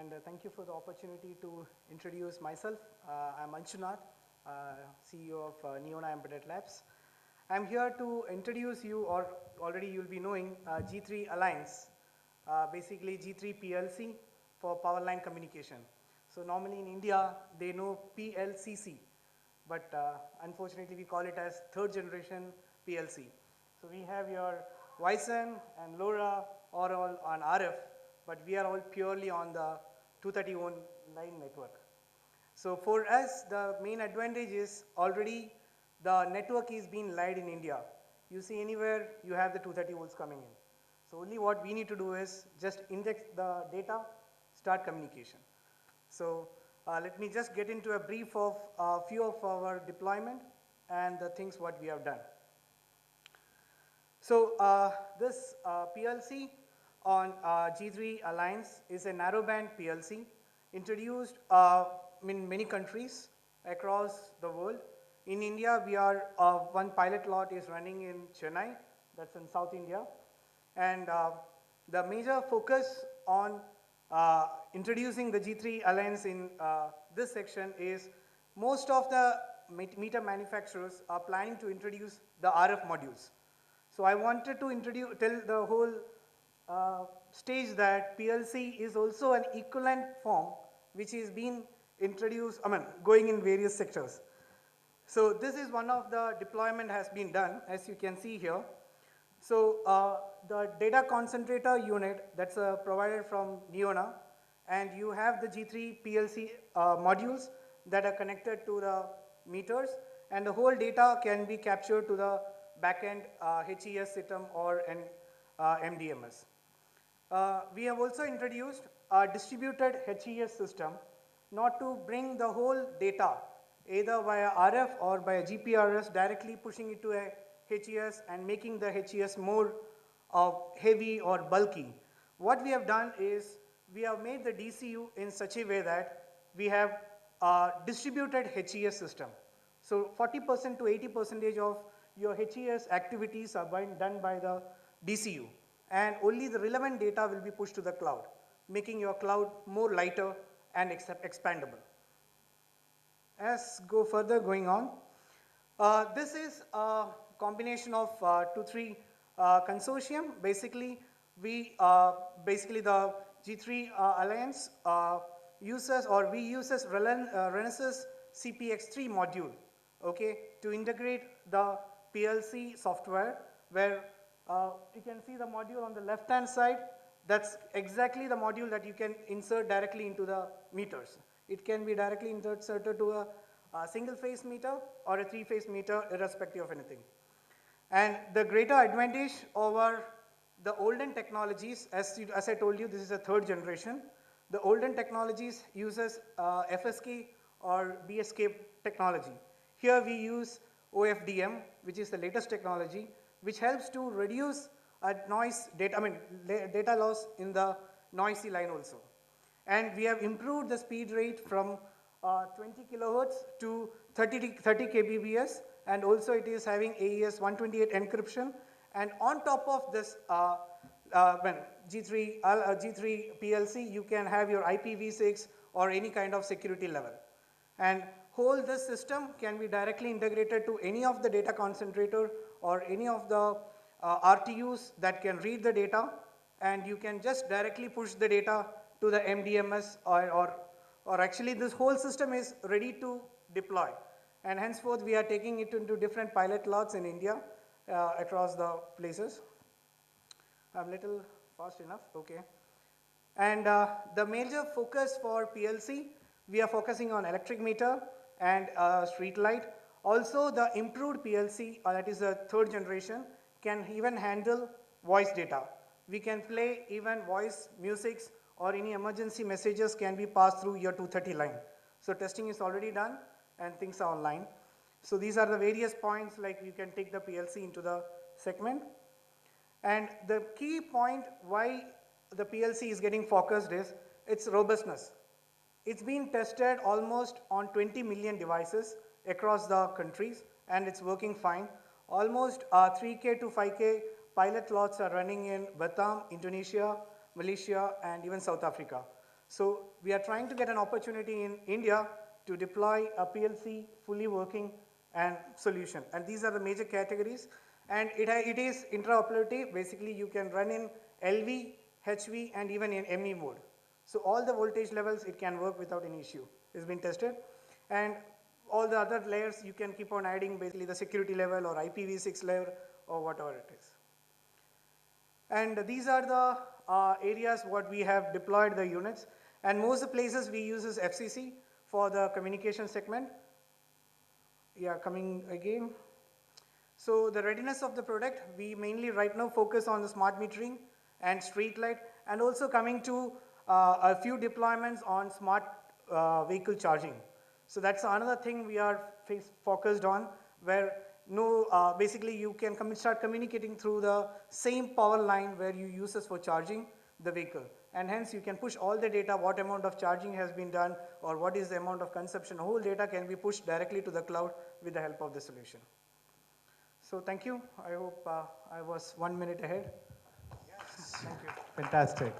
and thank you for the opportunity to introduce myself. I'm Anchunath, CEO of Neona Embedded Labs. I'm here to introduce you, or already you'll be knowing, G3 Alliance, basically G3 PLC for power line communication. So normally in India, they know PLCC, but unfortunately we call it as third generation PLC. So we have your Wyson and LoRa are all on RF, but we are all purely on the 231 line network. So for us, the main advantage is already the network is being laid in India. You see anywhere you have the 230 volts coming in. So only what we need to do is just index the data, start communication. So let me just get into a brief of a few of our deployment and the things what we have done. So this PLC on G3 Alliance is a narrowband PLC introduced in many countries across the world. In India, we are one pilot lot is running in Chennai, that's in South India, and the major focus on introducing the G3 Alliance in this section is most of the meter manufacturers are planning to introduce the RF modules. So I wanted to tell the whole stage that PLC is also an equivalent form which is being introduced, going in various sectors. So this is one of the deployment has been done, as you can see here. So the data concentrator unit that's provided from Neona, and you have the G3 PLC modules that are connected to the meters, and the whole data can be captured to the backend HES system or an MDMS. We have also introduced a distributed HES system, not to bring the whole data either via RF or by a GPRS, directly pushing it to a HES and making the HES more heavy or bulky. What we have done is we have made the DCU in such a way that we have a distributed HES system. So 40% to 80% of your HES activities are done by the DCU, and only the relevant data will be pushed to the cloud, making your cloud more lighter and expandable. As go further going on, this is a combination of 2-3 consortium. Basically, the G3 Alliance uses, or we uses Renesas CPX3 module, okay, to integrate the PLC software, where you can see the module on the left-hand side. That's exactly the module that you can insert directly into the meters. It can be directly inserted to a single-phase meter or a three-phase meter, irrespective of anything. And the greater advantage over the olden technologies, as I told you, this is a third generation. The olden technologies uses FSK or BSK technology. Here we use OFDM, which is the latest technology, which helps to reduce data loss in the noisy line also. And we have improved the speed rate from 20 kilohertz to 30 kbps, and also it is having AES 128 encryption. And on top of this G3 PLC, you can have your IPv6 or any kind of security level. And whole this system can be directly integrated to any of the data concentrator or any of the RTUs that can read the data, and you can just directly push the data to the MDMS, or actually this whole system is ready to deploy. And henceforth we are taking it into different pilot lots in India across the places. I'm a little fast enough, okay. And the major focus for PLC, we are focusing on electric meter and street light. Also the improved PLC, that is the third generation, can even handle voice data. We can play even voice musics, or any emergency messages can be passed through your 230 line. So testing is already done and things are online. So these are the various points, like you can take the PLC into the segment. And the key point why the PLC is getting focused is its robustness. It's been tested almost on 20 million devices across the countries, and it's working fine. Almost 3K to 5K pilot lots are running in Batam, Indonesia, Malaysia, and even South Africa. So we are trying to get an opportunity in India to deploy a PLC fully working and solution. And these are the major categories. And it is interoperability. Basically, you can run in LV, HV, and even in ME mode. So all the voltage levels, it can work without any issue. It's been tested. And all the other layers, you can keep on adding basically the security level or IPv6 layer or whatever it is. And these are the areas what we have deployed the units. And most of the places we use is FCC for the communication segment. Yeah, coming again. So the readiness of the product, we mainly right now focus on the smart metering and street light, and also coming to a few deployments on smart vehicle charging. So that's another thing we are focused on, where basically you can start communicating through the same power line where you use this for charging the vehicle. And hence you can push all the data, what amount of charging has been done or what is the amount of consumption. Whole data can be pushed directly to the cloud with the help of the solution. So thank you. I hope I was 1 minute ahead. Yes. Thank you. Fantastic.